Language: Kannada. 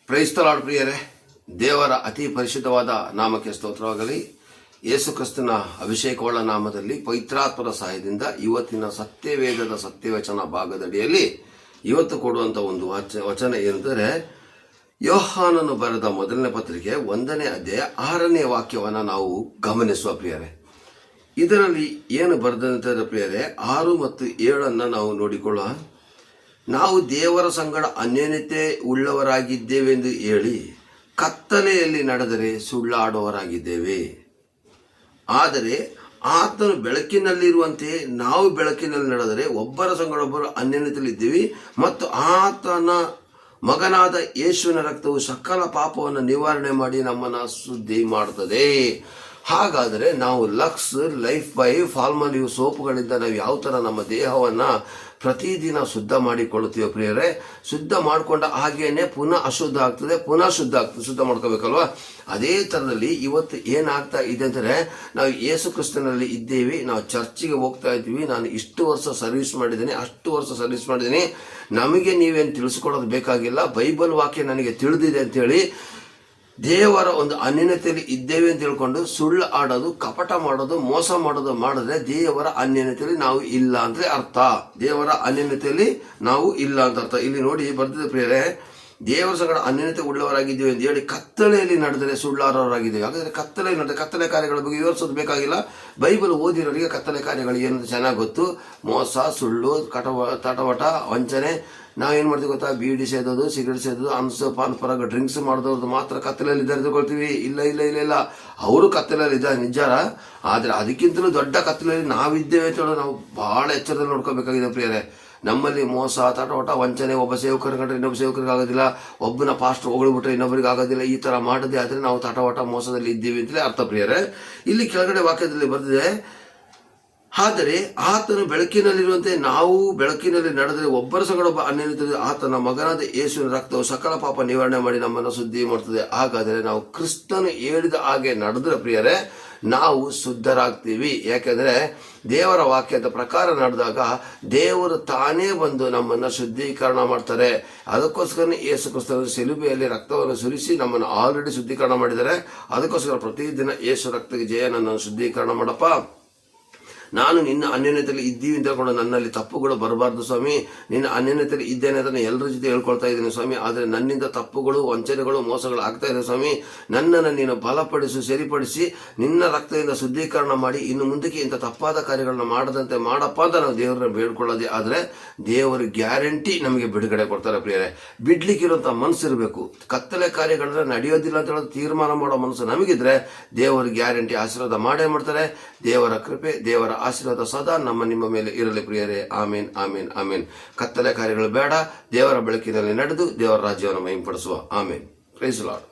ಪ್ರೈಸ್ ದ ಲಾರ್ಡ್ ಪ್ರಿಯರೇ, ದೇವರ ಅತಿ ಪರಿಶುದ್ಧವಾದ ನಾಮಕ್ಕೆ ಸ್ತೋತ್ರವಾಗಲಿ. ಯೇಸು ಕ್ರಿಸ್ತನ ಅಭಿಷೇಕವುಳ್ಳ ನಾಮದಲ್ಲಿ ಪವಿತ್ರಾತ್ಮದ ಸಹಾಯದಿಂದ ಇವತ್ತಿನ ಸತ್ಯವೇದದ ಸತ್ಯವಚನ ಭಾಗದಡಿಯಲ್ಲಿ ಇವತ್ತು ಕೊಡುವಂತ ಒಂದು ವಚನ ಏನೆಂದರೆ, ಯೋಹಾನನು ಬರೆದ ಮೊದಲನೇ ಪತ್ರಿಕೆ 1ನೇ ಅಧ್ಯಾಯ 6ನೇ ವಾಕ್ಯವನ್ನ ನಾವು ಗಮನಿಸುವ ಪ್ರಿಯರೇ. ಇದರಲ್ಲಿ ಏನು ಬರೆದಂತ ಪ್ರಿಯರೇ, 6 ಮತ್ತು 7 ನಾವು ನೋಡಿಕೊಳ್ಳುವ. ನಾವು ದೇವರ ಸಂಗಡ ಅನ್ಯೋನ್ಯತೆ ಉಳ್ಳವರಾಗಿದ್ದೇವೆಂದು ಹೇಳಿ ಕತ್ತಲೆಯಲ್ಲಿ ನಡೆದರೆ ಸುಳ್ಳಾಡುವವರಾಗಿದ್ದೇವೆ. ಆದರೆ ಆತನು ಬೆಳಕಿನಲ್ಲಿರುವಂತೆ ನಾವು ಬೆಳಕಿನಲ್ಲಿ ನಡೆದರೆ ಒಬ್ಬರ ಸಂಗಡೊಬ್ಬರು ಅನ್ಯೋನ್ಯತೆಯಲ್ಲಿದ್ದೀವಿ ಮತ್ತು ಆತನ ಮಗನಾದ ಯೇಸುವಿನ ರಕ್ತವು ಸಕಲ ಪಾಪವನ್ನು ನಿವಾರಣೆ ಮಾಡಿ ನಮ್ಮನ್ನು ಶುದ್ಧಿ ಮಾಡುತ್ತದೆ. ಹಾಗಾದರೆ ನಾವು ಲಕ್ಸ್, ಲೈಫ್ ಬೈ, ಫಾಲ್ಮಲಿವ್ ಸೋಪುಗಳಿಂದ ನಾವು ಯಾವ ಥರ ನಮ್ಮ ದೇಹವನ್ನು ಪ್ರತಿದಿನ ಶುದ್ಧ ಮಾಡಿಕೊಳ್ಳುತ್ತೀವಿ ಪ್ರಿಯರೇ. ಶುದ್ಧ ಮಾಡಿಕೊಂಡ ಹಾಗೇನೆ ಪುನಃ ಅಶುದ್ಧ ಆಗ್ತದೆ, ಪುನಃ ಶುದ್ಧ ಆಗ್ತದೆ, ಶುದ್ಧ ಮಾಡ್ಕೋಬೇಕಲ್ವಾ. ಅದೇ ಥರದಲ್ಲಿ ಇವತ್ತು ಏನಾಗ್ತಾ ಇದೆ ಅಂದರೆ, ನಾವು ಯೇಸು ಕ್ರಿಸ್ತನಲ್ಲಿ ಇದ್ದೇವೆ, ನಾವು ಚರ್ಚಿಗೆ ಹೋಗ್ತಾ ಇದ್ದೀವಿ. ನಾನು ಇಷ್ಟು ವರ್ಷ ಸರ್ವಿಸ್ ಮಾಡಿದ್ದೀನಿ, ಅಷ್ಟು ವರ್ಷ ಸರ್ವಿಸ್ ಮಾಡಿದ್ದೀನಿ, ನಮಗೆ ನೀವೇನು ತಿಳಿಸ್ಕೊಡೋದು ಬೇಕಾಗಿಲ್ಲ, ಬೈಬಲ್ ವಾಕ್ಯ ನನಗೆ ತಿಳಿದಿದೆ ಅಂತೇಳಿ ದೇವರ ಒಂದು ಅನ್ಯೋನ್ಯತೆಯಲ್ಲಿ ಇದ್ದೇವೆ ಅಂತ ಹೇಳ್ಕೊಂಡು ಸುಳ್ಳು ಆಡೋದು, ಕಪಟ ಮಾಡೋದು, ಮೋಸ ಮಾಡೋದು ಮಾಡಿದ್ರೆ ದೇವರ ಅನ್ಯೋನ್ಯತೆಯಲ್ಲಿ ನಾವು ಇಲ್ಲ ಅಂದ್ರೆ ಅರ್ಥ. ದೇವರ ಅನ್ಯೋನ್ಯತೆಯಲ್ಲಿ ನಾವು ಇಲ್ಲ ಅಂತ ಅರ್ಥ. ಇಲ್ಲಿ ನೋಡಿ ಬರ್ತಿದೆ ಪ್ರಿಯರೇ, ದೇವರ ಸಂಗಡ ಅನ್ಯೋನ್ಯತೆ ಉಳ್ಳವರಾಗಿದ್ದೇವೆ ಅಂತ ಹೇಳಿ ಕತ್ತಲೆಯಲ್ಲಿ ನಡೆದರೆ ಸುಳ್ಳಾರವರಾಗಿದ್ದೇವೆ. ಹಾಗಾದ್ರೆ ಕತ್ತಲೆ ಕಾರ್ಯಗಳ ಬಗ್ಗೆ ವಿವರಿಸೋದು ಬೇಕಾಗಿಲ್ಲ. ಬೈಬಲ್ ಓದಿರೋರಿಗೆ ಕತ್ತಲೆ ಕಾರ್ಯಗಳು ಏನಂತ ಚೆನ್ನಾಗಿ ಗೊತ್ತು. ಮೋಸ, ಸುಳ್ಳು, ತಟವಟ, ವಂಚನೆ. ನಾವೇನ್ ಮಾಡ್ತೀವಿ ಗೊತ್ತಾ, ಬೀಡಿ ಸೇದೋದು, ಸಿಗರೇಟ್ ಸೇದೋದು, ಪಾನ್ ಪರಾಗ ಡ್ರಿಂಕ್ಸ್ ಮಾಡಿದವ್ರದ್ದು ಮಾತ್ರ ಕತ್ತಲೆಯಲ್ಲಿ ಇದ್ದಾರೆ ತಗೊಳ್ತೀವಿ. ಇಲ್ಲ, ಅವರು ಕತ್ತಲೆಯಲ್ಲಿ ಇದ್ದಾರೆ ನಿಜಾರ. ಆದ್ರೆ ಅದಕ್ಕಿಂತಲೂ ದೊಡ್ಡ ಕತ್ತಲೆಯಲ್ಲಿ ನಾವಿದ್ದೇವೆ ಅಂತ ಹೇಳೋದು ನಾವು ಬಹಳ ಎಚ್ಚರದಲ್ಲಿ ನೋಡ್ಕೋಬೇಕಾಗಿದೆ ಪ್ರಿಯರೇ. ನಮ್ಮಲ್ಲಿ ಮೋಸ, ತಟವಟ, ವಂಚನೆ, ಒಬ್ಬ ಸೇವಕರ ಕಂಡ್ರೆ ಇನ್ನೊಬ್ಬ ಸೇವಕರಿಗೆ ಆಗೋದಿಲ್ಲ, ಒಬ್ಬನ ಪಾಸ್ಟ್ ಹೊಗಳ್ಬಿಟ್ರೆ ಇನ್ನೊಬ್ಬರಿಗೆ ಆಗೋದಿಲ್ಲ. ಈ ತರ ಮಾಡದೆ ಆದ್ರೆ ನಾವು ತಟವಟ ಮೋಸದಲ್ಲಿ ಇದ್ದೀವಿ ಅಂತಲೇ ಅರ್ಥ ಪ್ರಿಯರೇ. ಇಲ್ಲಿ ಕೆಳಗಡೆ ವಾಕ್ಯದಲ್ಲಿ ಬರ್ತಿದೆ, ಆದರೆ ಆತನು ಬೆಳಕಿನಲ್ಲಿರುವಂತೆ ನಾವು ಬೆಳಕಿನಲ್ಲಿ ನಡೆದರೆ ಒಬ್ಬರ ಸಂಗಡ ಒಬ್ಬ ಅನ್ಯೋನ್ಯತೆ ಆತನ ಮಗನಾದ ಯೇಸುವಿನ ರಕ್ತವು ಸಕಲ ಪಾಪ ನಿವಾರಣೆ ಮಾಡಿ ನಮ್ಮನ್ನು ಶುದ್ಧಿ ಮಾಡುತ್ತದೆ. ಹಾಗಾದರೆ ನಾವು ಕ್ರಿಸ್ತನು ಹೇಳಿದ ಹಾಗೆ ನಡೆದ್ರೆ ಪ್ರಿಯರೇ ನಾವು ಶುದ್ಧರಾಗ್ತೀವಿ. ಯಾಕೆಂದ್ರೆ ದೇವರ ವಾಕ್ಯದ ಪ್ರಕಾರ ನಡೆದಾಗ ದೇವರು ತಾನೇ ಬಂದು ನಮ್ಮನ್ನ ಶುದ್ಧೀಕರಣ ಮಾಡ್ತಾರೆ. ಅದಕ್ಕೋಸ್ಕರ ಯೇಸು ಕ್ರಿಸ್ತನ ಶಿಲುಬೆಯಲ್ಲಿ ರಕ್ತವನ್ನು ಸುರಿಸಿ ನಮ್ಮನ್ನು ಆಲ್ರೆಡಿ ಶುದ್ಧೀಕರಣ ಮಾಡಿದ್ದಾರೆ. ಅದಕ್ಕೋಸ್ಕರ ಪ್ರತಿದಿನ ಯೇಸು ರಕ್ತಕ್ಕೆ ಜಯ, ನನ್ನನ್ನು ಶುದ್ಧೀಕರಣ ಮಾಡಪ್ಪ, ನಾನು ನಿನ್ನ ಅನ್ಯೋನ್ಯತೆಯಲ್ಲಿ ಇದ್ದೀವಿ ಅಂತ ಹೇಳ್ಕೊಂಡು ನನ್ನಲ್ಲಿ ತಪ್ಪುಗಳು ಬರಬಾರ್ದು ಸ್ವಾಮಿ, ನಿನ್ನ ಅನ್ಯೋನ್ಯತೆಯಲ್ಲಿ ಇದ್ದೇನೆ ಅದನ್ನು ಎಲ್ಲರ ಜೊತೆ ಹೇಳ್ಕೊಳ್ತಾ ಇದ್ದೀನಿ ಸ್ವಾಮಿ. ಆದರೆ ನನ್ನಿಂದ ತಪ್ಪುಗಳು, ವಂಚನೆಗಳು, ಮೋಸಗಳು ಆಗ್ತಾ ಇದೆ ಸ್ವಾಮಿ. ನನ್ನನ್ನು ನೀನು ಬಲಪಡಿಸಿ, ಸರಿಪಡಿಸಿ, ನಿನ್ನ ರಕ್ತದಿಂದ ಶುದ್ಧೀಕರಣ ಮಾಡಿ ಇನ್ನು ಮುಂದಕ್ಕೆ ಇಂಥ ತಪ್ಪಾದ ಕಾರ್ಯಗಳನ್ನ ಮಾಡದಂತೆ ಮಾಡಪ್ಪ ಅಂತ ನಾವು ದೇವರನ್ನ ಬೇಡ್ಕೊಳ್ಳೋದೇ ಆದರೆ ದೇವರು ಗ್ಯಾರಂಟಿ ನಮಗೆ ಬಿಡುಗಡೆ ಕೊಡ್ತಾರೆ ಪ್ರಿಯರೇ. ಬಿಡ್ಲಿಕ್ಕಿರುವಂಥ ಮನಸ್ಸಿರಬೇಕು. ಕತ್ತಲೆ ಕಾರ್ಯಗಳನ್ನ ನಡೆಯೋದಿಲ್ಲ ಅಂತ ಹೇಳೋದು ತೀರ್ಮಾನ ಮಾಡೋ ಮನಸ್ಸು ನಮಗಿದ್ರೆ ದೇವರು ಗ್ಯಾರಂಟಿ ಆಶೀರ್ವಾದ ಮಾಡೇ ಮಾಡ್ತಾರೆ. ದೇವರ ಕೃಪೆ, ದೇವರ ಆಶೀರ್ವಾದ ಸದಾ ನಿಮ್ಮ ಮೇಲೆ ಇರಲಿ ಪ್ರಿಯರೇ. ಆಮೇನ್, ಆಮೇನ್, ಆಮೇನ್. ಕತ್ತಲೆ ಕಾರ್ಯಗಳು ಬೇಡ, ದೇವರ ಬೆಳಕಿನಲ್ಲಿ ನಡೆದು ದೇವರ ರಾಜ್ಯವನ್ನು ಮಹಿಂಪಡಿಸುವ. ಆಮೇನ್. Praise the lord.